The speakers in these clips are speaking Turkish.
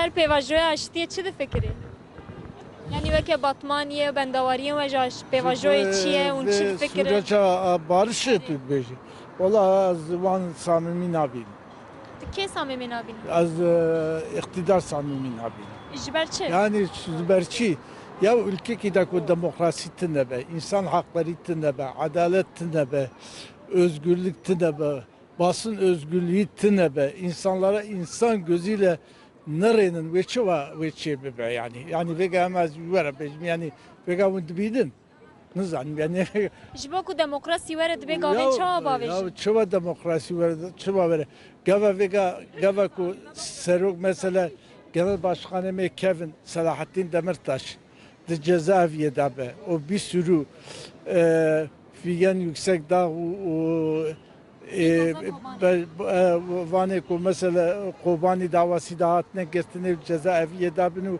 سر پیواژوی اشتی چی فکری؟ یعنی وقتی باتمانیه بندواریه و جاش پیواژوی چیه اون چی فکره؟ سورچا barış ettik beji. Valla az van samimi nabin. کی صمیمی نبینی؟ Az iktidar samimi nabin. جبر چه؟ Yani süzberçi ya ülke ki de demokrasi be, insan hakları be, adalet be, özgürlük be, basın özgürlüğü be, insanlara insan gözüyle nerenin veçi be yani vega amaz yuvarı yani vega bunu bildin. Ne zannem yani جبا کو دموکراسی ورد به گاوین چه باویش؟ ya çava demokrasi var çava var gava ku serok mesela genel başkanı Kevin Selahattin Demirtaş de cezaevinde be o bir sürü figen yüksek dağ vane ku mesela Kobani davası da hatne gestine cezaevinde bunu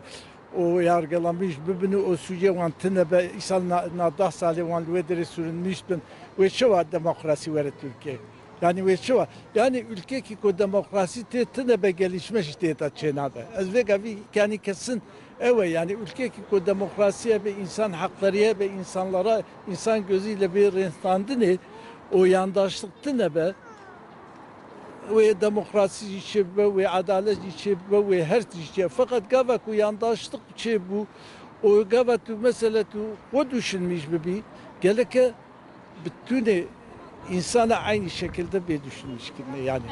o yargılanmış birbirine o suya van tine isal na sali van lüvederi sürünmüş bin ve şu var demokrasi var Türkiye. Yani ve şu var yani ülke ki ko demokrasi tine gelişmiş işte ta çenabe. Az ve gavi yani kesin evet yani ülke ki ko demokrasiye ve insan hakları ve insanlara insan gözüyle bir insandı ne o yandaşlık tine be ve demokrasi işi ve adalet işi ve her işi fakat gavak yandaşlık işi bu o gavak mesela o düşünmüş bir geleke bütün insana aynı şekilde bir düşünmüş gibi yani.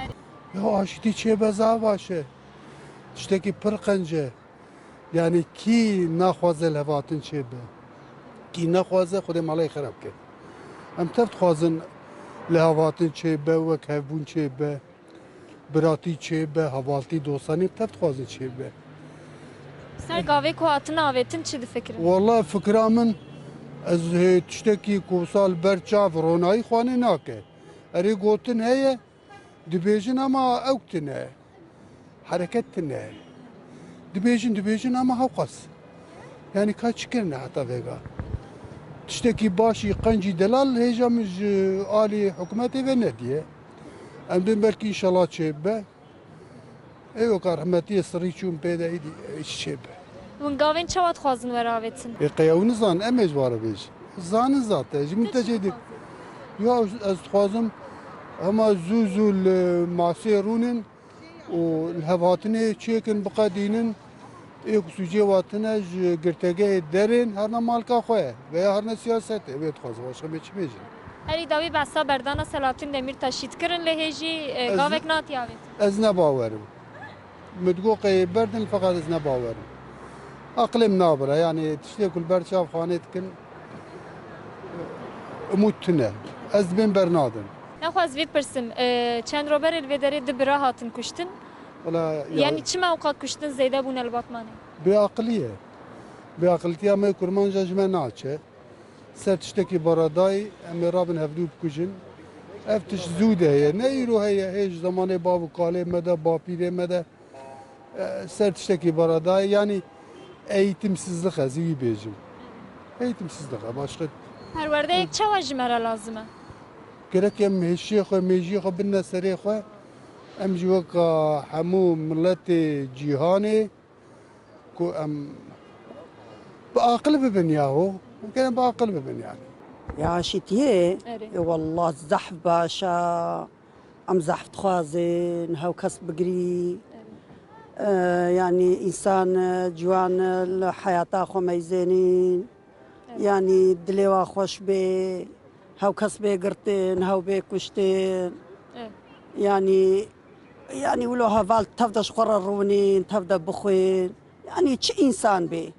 Ya aşti çebeza başı. İşte ki pırkınca yani ki naxwaze levatın çebe. Ki naxwaze xudem alay xarab ke. Em teft xwazin levatın çebe ve kevbun çebe. براتی چه به حوالتی دوستانی تفت خوازی چه به سر گاوی کو هاتن آویتن چی فکری؟ والله فکرامن از تشتکی کوسال برچاف رونایی خوانه ناکه اری گوتن هیه دبیجن اما اوکتنه حرکتنه دبیجن اما هوقس yani kaç kirne hatta vega tişteki başı qancı delal hecamız ali hükümeti ve ne diye Emdin belki inşallah çebe. Ev rahmetiye sırıçum peyda idi çebe. ون گاوین چه وقت خوازن ور آویتن؟ Qeyavını zan emez var beş. Zanı zaten. Şimdi tecedi. Ya az xwazım ama zuzul masirunun o hevatını çekin bqadinin ek suje vatına girtege derin her malka xoya veya her siyaset evet xwazım başka bir şey هری داوی بسا بردانا سلاطین دمیر تشید کرن لهجی گاوک ناتی آویت. Ez ne bavarım. Müdgû berdin fakat ez ne bavarım. Aklım nabra yani tişte kul berçav xanetkin umutne. Ez ben bernadın. نخواست وید پرسم چند روبر الودری دبرا هاتن کشتن Valla یعنی چه موقع کشتن زیده بون الباتمانه beakliye. Beaklitiya me kurmanca jme naçe. Ser tişteki baraday emirabın hevdû bikujin. Ev tiş zûde heye. Ne yürü heye. Hiç zamanı babu kale mede, bapire mede. Ser tişteki baraday yani eğitimsizlik eziyi bejim. Eğitimsizlik başka. پرورده یک چه واجی مرا لازمه؟ Gerek em meşiye xwe mejiyê xwe binne serê xwe. Em ji weka hemû milletê cîhanê ku em بأقل ببن ياهو ممكن بأقل ببن يعني يا شتيه أري. والله زحف باشا ام زحف خوازن هاو كسب بقري يعني انسان جوان الحياة خو ميزانين يعني دليوا خوش بي هاو كسب قرتين هاو بي كشتين يعني ولو هفال تفدش قررونين تفدا بخوين يعني تش انسان بي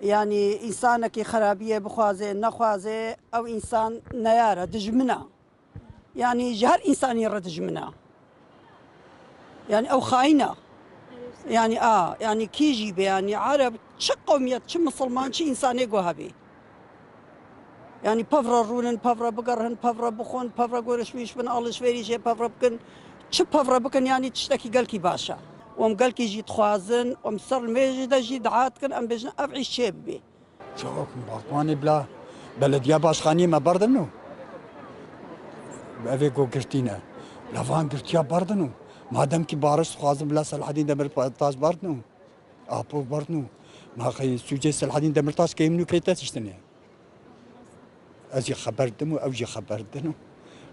يعني إنسانك خرابية بخوازه نخوازه أو إنسان نيارة دجمنا يعني جهر إنسان يرى دجمنا يعني أو خاينة يعني يعني كيجي يعني عرب شو قومية شو مسلمان شو إنسان يقوها بي يعني بفرا رونن بفرا بقرهن بفرا بخون بفرا قورش ويش بن الله شويري جي بفرا بكن شو بفرا بكن يعني تشتكي قلكي باشا وم قلكي جي تخوازن وم سر الميجي جي دعاتكن أم بجن أفعي شيبي شوف باطماني بلا بلدية باشخانية ما بردنو بأفيكو كرتينا لافان كرتيا بردنو مادام كي بارش خوازم بلا صلاح الدين دمر تاج بردنو Apo barnu. Ma khay suje Selahattin Demirtaş kemnu kaytas iştene. Az خبردم و اوجي خبردنو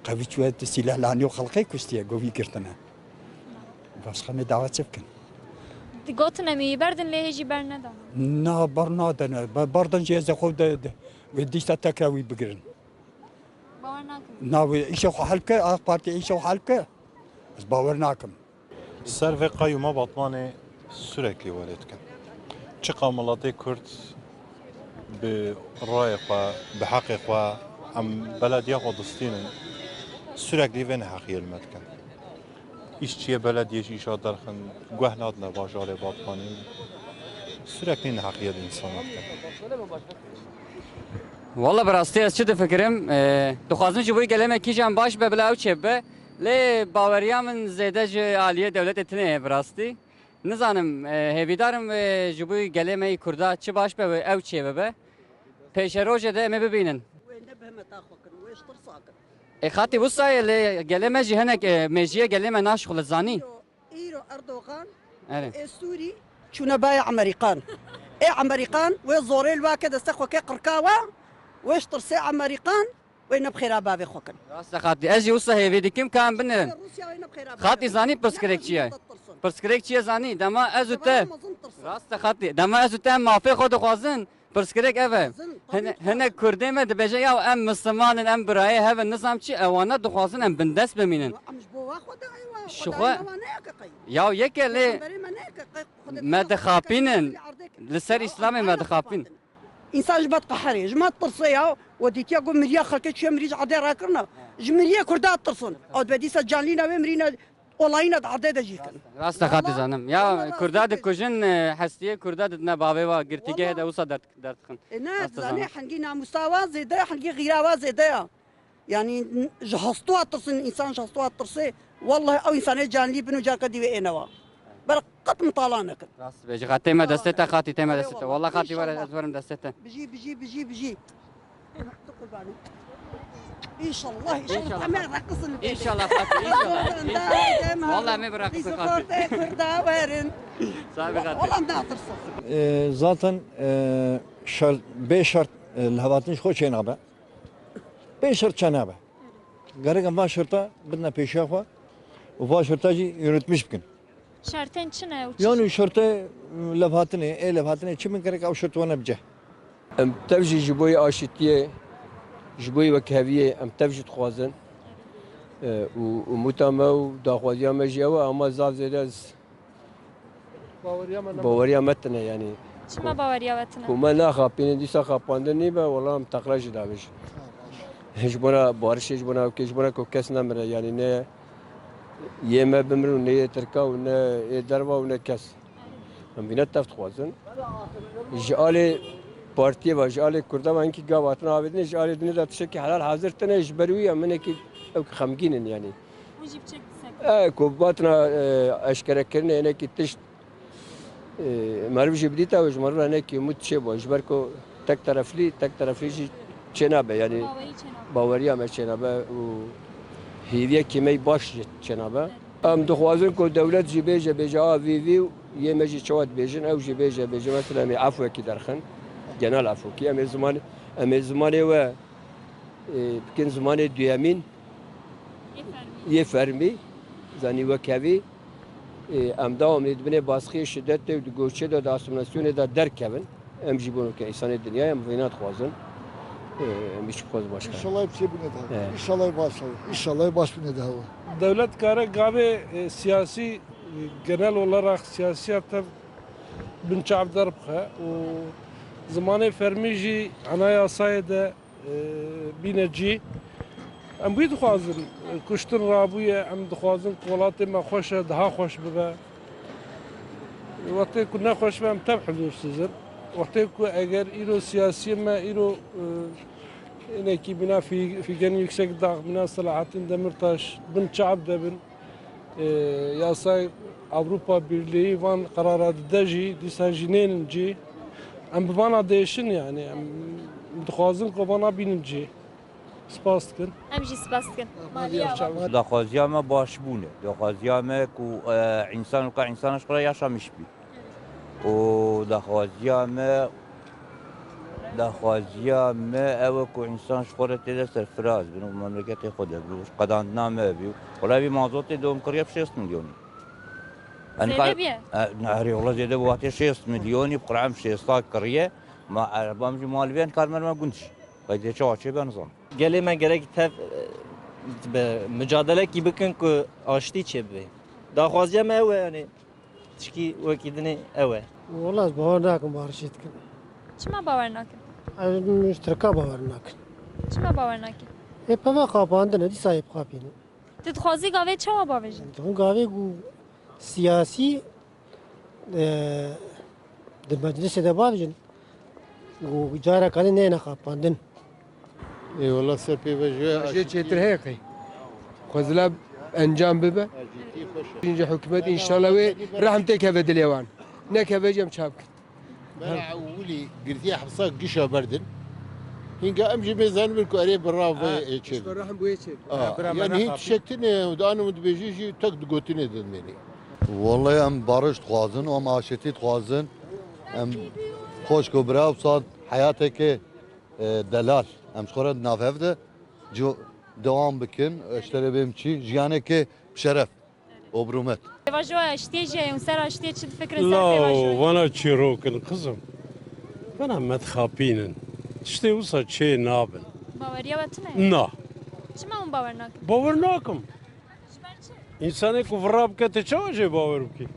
قوي شويه السلاح لانيو خلقي كستيا قوي كرتنا بس خمي دعوات سفكن Gotin emi berdin le heci ber ne da. نا برنادنا بردن جيز خود وديش تكراوي بقرن Bavar nakim. ناوي ايشو حلقه اخ بارتي ايشو حلقه بس باورناكم سر ve kayyuma Batman'ı sürekli var etkin. Çıka Malatya Kürt bi rayı xwe, bi haqqı xwe, em belediye Kudüs'tinin sürekli ve ne hakkı yelmetkin. İşçiye belediye işa derken guhnadla bajarı Batman'ı sürekli ne hakkı yedi insanlar. والله براستی از چه فکرم دخوازم جبوی گلمه کی جان باش به بلاو چه به لی باوریا من زیاده جو عالیه دولت اتنه براستی نزانم هیویدارم جبوی گلمه کردا چه باش به او چه به پیش روزه ده می ببینن خاطی وسای لی گلمه جهنک مجیه گلمه ناش خلزانی ايرو اردوغان آره سوري شنو بايع امريكان ايه امريكان وزوري الواكد استخوك قركاوه ويش ترسي امريكان وين بخير بابي خوكن راست خاطی اجی وسا هیویدی کم کام بنن روسيا وين بخير خاطی زانی پرسکرک چیه پرسکرک چیه زانی دما ازوته راست خاطی دما ازوته مافی خود خوازن پرسکرک اوه هنه کرده مد بجه یا ام مسلمانن ام برای هوا نظام چی اوانا دخوازن ام بندس بمینن شخوا یا یک لی مدخابینن لسر اسلام مدخابین انسان جبت قحري جماعة ترصيها وديتيا قوم مريا خلقت شو مريج عدي راكرنا جمريا كردات ترصن او بديسا جانلينا ومرينا olayına da adede jikin. Rasta khati zanım. Ya Kurdad kujin hastiye Kurdad ne babe va girtige de usa dert khin. Ne zane hangi namusawa zede hangi girawa zede ya. Yani jahastu atırsın insan jahastu atırsa vallahi o insana canli binu jarka diye enava. Bel qat mutalanık. Rast beji khati me destete khati tema destete. Vallahi khati var azvarım destete. بيجي İnşallah tamam rakısın. İnşallah khati inşallah. Vallahi me bırakırsın khati. Kurda verin. Sabi khati. Vallahi da atırsın. zaten şart, beş şart lhavatın şu çenabe. Beş şart çenabe. Gerek var şarta بدنا peşafa. O şartacı yönetmiş bugün. Şartın çine uç. Yani şarta levhatını çimin gerek av şart wana bce. ام تفجي جبوي اشتيه جبوي وكهويه ام تفجي تخوازن ومتما وداخوازيا مجيوا اما زاف زيداز باوريا متنا يعني Çime bavariya vatına. وما ناخا بين ديسا خاباندني با والله متقراج دابش جبنا بارش جبنا كجبنا كوكاس نمر يعني نه يما بمرو نه تركا ونا دروا ونا كاس من بينات تفت خوازن جالي partiye var. Jale Kurdaman ki gavatına abidine jale dine de tşeki halal hazır tane jberuya mene ki ev khamginin yani. Ucip çektisek. Kubatına aşkara kerine ene ki tiş marv jibdita ve jmarv ene ki mutşe bu jberko tek tarafli çenabe yani bavariya me çenabe u hidiye kimey baş çenabe. Am duhwazın ko devlet jibeje beja vivi yemeji çavat bejin ev jibeje beje mesela mi afwa ki darxın. Genel afaki em zamanı ve bikin zamanı düyamin ye fermi zani ve kavi em devam edibine baskı şiddet de göçe de asimilasyonu da derkevin em jibunu ki insanı dünya em vinat xwazın em hiç xwaz başka. İnşallah hepsi bu ne daha. İnşallah başlayır. İnşallah baş bu ne daha. Devlet kare gabe siyasi genel olarak siyasiyete binçab darbha o zamanı fermiji anayasaya da bineci em bu dixwazin kuştun rabuye em dixwazin kolatê me xweş e daha xweş bibe wextê ku nexweş be em tev huzur sizin wextê ku eger îro siyasiyê me îro hinekî bina Figenî Yüksek Dağ bina Selahattin Demirtaş bin çab debin yasay Avrupa Birliği van karara dide jî dîsa jî nênin cî em bi vana değişin yani em dixwazin ku vana bînin cî spas dikin. Em jî spas dikin. داخوازیا ما باش بونه داخوازیا ما کو انسان کا انسانش قرا yaşamış bir و دخوازیا ما او کو انسان شخوره تیده سرفراز بینو مملکت خوده بروش قداند نامه بیو ولی بی مازوت دوم کریب 6 میلیونی زیده بیه؟ هری والله زیده بواتی 6 میلیونی بقرعم 6 کریه ما عربام جی مالوین کارمر ما گونش قیده چه آچه بنظام گلی من gerek تف به mücadele ki bıkın ku açtı çebe. Daha fazla mı eve yani? Çünkü vakitini eve. والله باور ناکن بارشید کن چما باور نکن؟ از مشترکا باور ناکن چما باور نکن؟ ای پا خوابانده ندی صاحب خوابینه تدخوازی گاوه چما باوجن؟ دون گاوی گو سیاسی در مجلس ده باوجن گو جارا کنی نه نخواباندن ای والله سر پیوجه اجي چتر هيقي خذلا انجام ببه اینجا حکومت ان شاء الله وي رحمتك هذا دليوان نك بجم شابك من اولي قلت يا حبصاك قشا بردن هنگا امجي ميزان بالكو اري برافو ايتشل رحم بويتشل يعني هي تشكتني ودانو مدبيجي تك دقوتني دمني والله ام بارش تخوازن و ام عاشتی تخوازن ام خوش کو براو صاد حياتك دلال ام شخورة نافذ جو دوام بكن اشتري بيمشي جيانك بشرف وبرومت پیواژو اشتی جه سر اشتی چه فکر لا سر پیواژو؟ وانا چیروکن قزم وانا متخابینن تشتی وسا چه نابن باوریه وتنه؟ نه چما اون باور نکن؟ باور ناکم انسانی که وراب که چه باور بکی